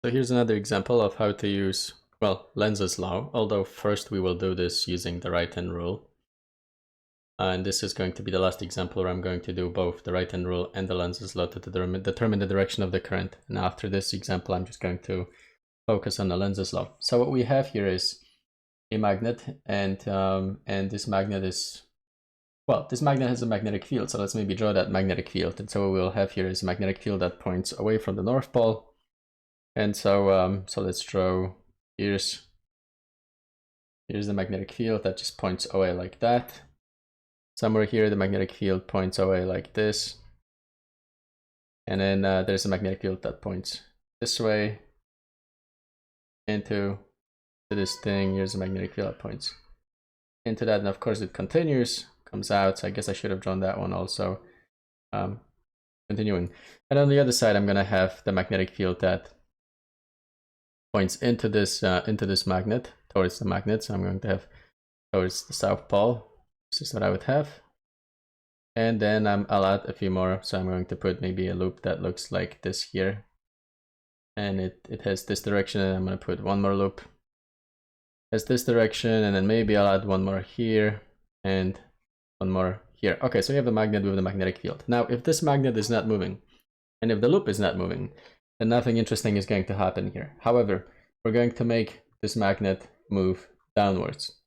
So here's another example of how to use, well, Lenz's law, although first we will do this using the right-hand rule. And this is going to be the last example where I'm going to do both the right-hand rule and the Lenz's law to determine the direction of the current. And after this example, I'm just going to focus on the Lenz's law. So what we have here is a magnet, and this magnet is, well, this magnet has a magnetic field. So let's maybe draw that magnetic field. And so what we'll have here is a magnetic field that points away from the North Pole. And so so let's draw, here's the magnetic field that just points away like that. Somewhere here, the magnetic field points away like this. And then there's a magnetic field that points this way into this thing. Here's a magnetic field that points into that. And of course it continues, comes out. So I guess I should have drawn that one also. Continuing. And on the other side, I'm going to have the magnetic field that points into this magnet, towards the magnet. So I'm going to have towards the South Pole. This is what I would have. And then I'll add a few more. So I'm going to put maybe a loop that looks like this here. And it has this direction, and I'm going to put one more loop. It has this direction, and then maybe I'll add one more here and one more here. Okay, so we have a magnet with a magnetic field. Now, if this magnet is not moving, and if the loop is not moving, then nothing interesting is going to happen here. However, we're going to make this magnet move downwards.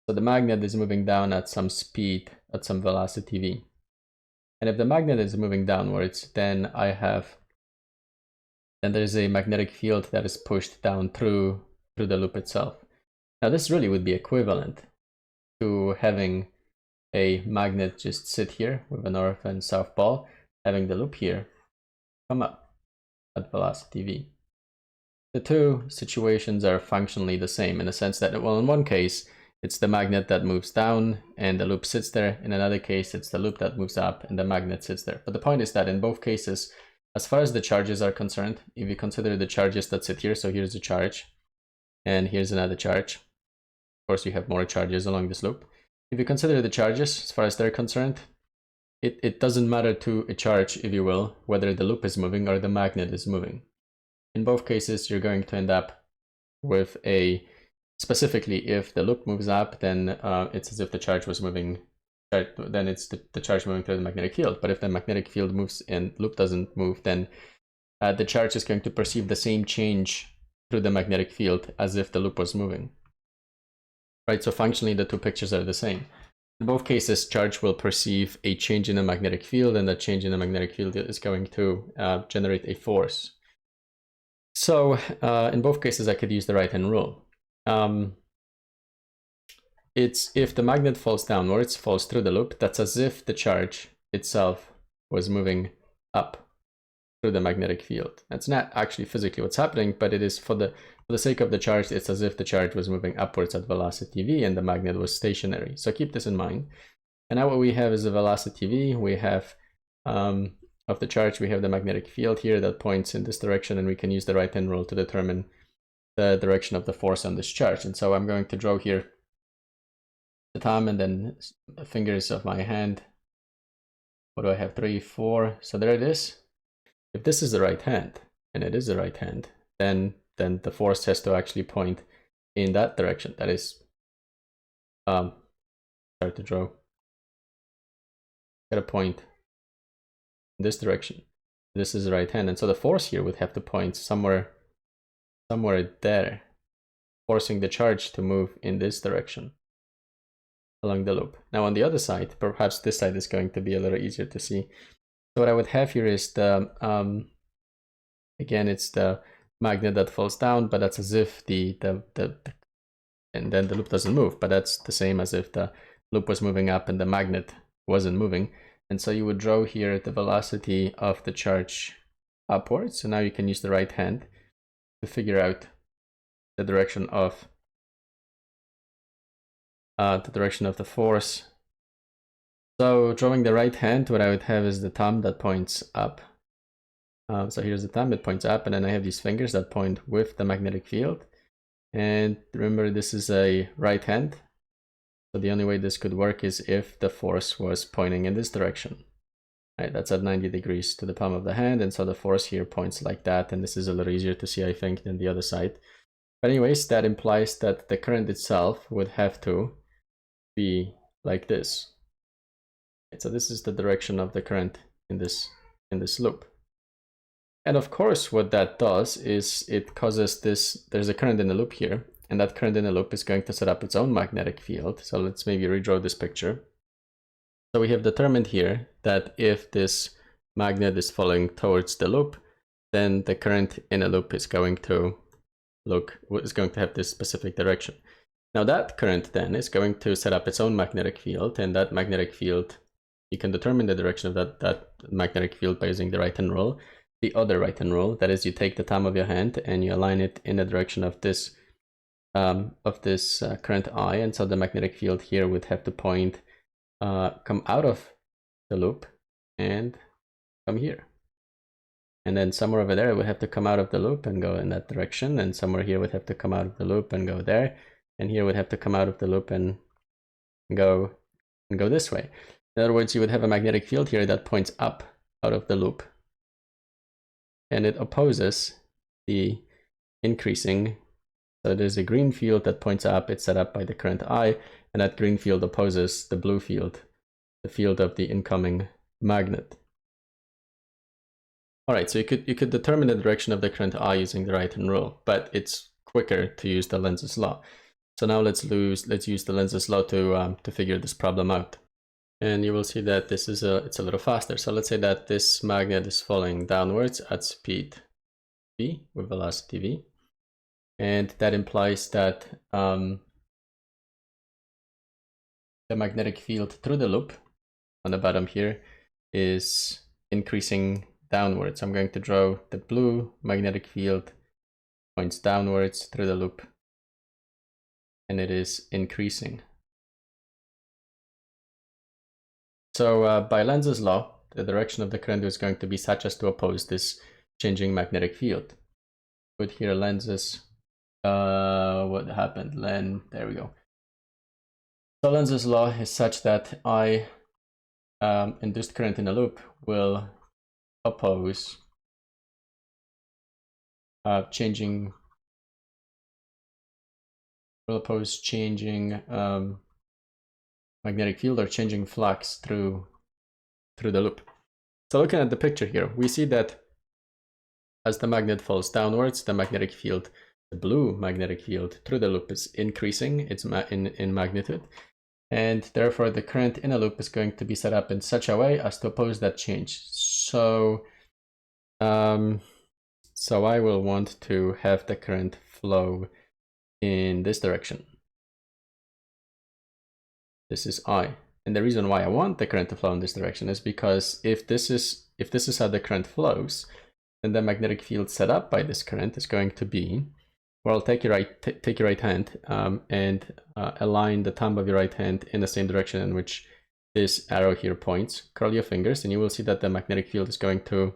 So the magnet is moving down at some speed, at some velocity v. And if the magnet is moving downwards, then there's a magnetic field that is pushed down through the loop itself. Now this really would be equivalent to having a magnet just sit here with a north and south pole, having the loop here come up at velocity v. The two situations are functionally the same in the sense that, well, in one case, it's the magnet that moves down and the loop sits there. In another case, it's the loop that moves up and the magnet sits there. But the point is that in both cases, as far as the charges are concerned, if you consider the charges that sit here, so here's a charge and here's another charge. Of course, you have more charges along this loop. If you consider the charges, as far as they're concerned, it doesn't matter to a charge, if you will, whether the loop is moving or the magnet is moving. In both cases, you're going to end up with a, specifically if the loop moves up, then it's as if the charge was moving, then it's the charge moving through the magnetic field. But if the magnetic field moves and loop doesn't move, then the charge is going to perceive the same change through the magnetic field as if the loop was moving. Right, so functionally the two pictures are the same. In both cases, charge will perceive a change in the magnetic field, and that change in the magnetic field is going to generate a force. So in both cases, I could use the right-hand rule. It's if the magnet falls downwards, falls through the loop, that's as if the charge itself was moving up through the magnetic field. That's not actually physically what's happening, but it is for the sake of the charge, it's as if the charge was moving upwards at velocity v and the magnet was stationary. So keep this in mind. And now what we have is a velocity v. We have of the charge, we have the magnetic field here that points in this direction, and we can use the right-hand rule to determine the direction of the force on this charge. And so I'm going to draw here the thumb and then the fingers of my hand. What do I have? 3, 4. So there it is. If this is the right hand, and it is the right hand, then the force has to actually point in that direction. That is, start to draw. Got a point in this direction. This is the right hand, and so the force here would have to point somewhere there, forcing the charge to move in this direction along the loop. Now on the other side, perhaps this side is going to be a little easier to see. So what I would have here is the, again, it's the magnet that falls down, but that's as if and then the loop doesn't move, but that's the same as if the loop was moving up and the magnet wasn't moving. And so you would draw here the velocity of the charge upwards. So now you can use the right hand to figure out the direction of the force. So drawing the right hand, what I would have is the thumb that points up. So here's the thumb, it points up, and then I have these fingers that point with the magnetic field. And remember, this is a right hand. So the only way this could work is if the force was pointing in this direction. Right, that's at 90 degrees to the palm of the hand, and so the force here points like that, and this is a little easier to see, I think, than the other side. But anyways, that implies that the current itself would have to be like this. Right, so this is the direction of the current in this loop. And of course, what that does is it causes this, there's a current in the loop here, and that current in the loop is going to set up its own magnetic field. So let's maybe redraw this picture. So we have determined here that if this magnet is following towards the loop, then the current in a loop is going to have this specific direction. Now that current then is going to set up its own magnetic field, and that magnetic field, you can determine the direction of that magnetic field by using the right-hand rule. The other right-hand rule, that is, you take the thumb of your hand and you align it in the direction of this current I, and so the magnetic field here would have to point come out of the loop and come here, and then somewhere over there it would have to come out of the loop and go in that direction, and somewhere here would have to come out of the loop and go there, and here would have to come out of the loop and go this way. In other words, you would have a magnetic field here that points up out of the loop, and it opposes the increasing. So there's a green field that points up, it's set up by the current I, and that green field opposes the blue field, the field of the incoming magnet. All right, so you could determine the direction of the current I using the right-hand rule, but it's quicker to use the Lenz's law. So now let's use the Lenz's law to figure this problem out. And you will see that this is it's a little faster. So let's say that this magnet is falling downwards at speed v with velocity v, and that implies that the magnetic field through the loop on the bottom here is increasing downwards. I'm going to draw the blue magnetic field points downwards through the loop, and it is increasing. So by Lenz's law, the direction of the current is going to be such as to oppose this changing magnetic field. Put here Lenz's, what happened? There we go. So Lenz's law is such that I induced current in a loop will oppose changing magnetic field or changing flux through the loop. So looking at the picture here, we see that as the magnet falls downwards, the magnetic field, the blue magnetic field through the loop is increasing in magnitude, and therefore the current in a loop is going to be set up in such a way as to oppose that change. So I will want to have the current flow in this direction. This is I, and the reason why I want the current to flow in this direction is because if this is how the current flows, then the magnetic field set up by this current is going to be, well, take your right hand and align the thumb of your right hand in the same direction in which this arrow here points. Curl your fingers, and you will see that the magnetic field is going to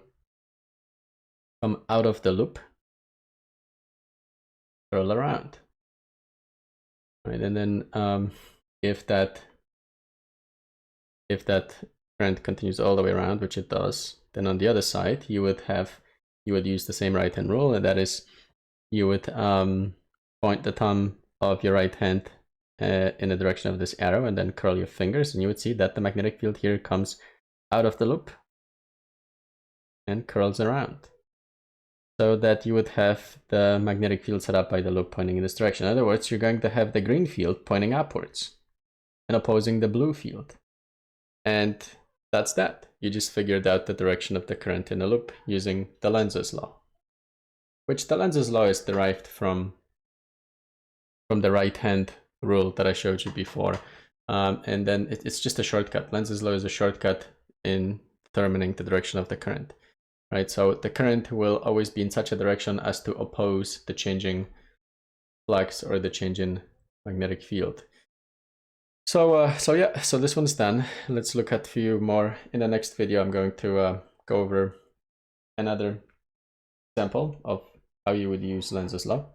come out of the loop, curl around. Right, and then if that current continues all the way around, which it does, then on the other side you would use the same right hand rule, and that is you would point the thumb of your right hand in the direction of this arrow and then curl your fingers, and you would see that the magnetic field here comes out of the loop and curls around, so that you would have the magnetic field set up by the loop pointing in this direction. In other words, you're going to have the green field pointing upwards and opposing the blue field. And that's that. You just figured out the direction of the current in a loop using the Lenz's law, which the Lenz's law is derived from the right-hand rule that I showed you before. And then it's just a shortcut. Lenz's law is a shortcut in determining the direction of the current. Right, so the current will always be in such a direction as to oppose the changing flux or the change in magnetic field. So yeah, so this one's done. Let's look at a few more. In the next video, I'm going to go over another example of how you would use Lenz's law.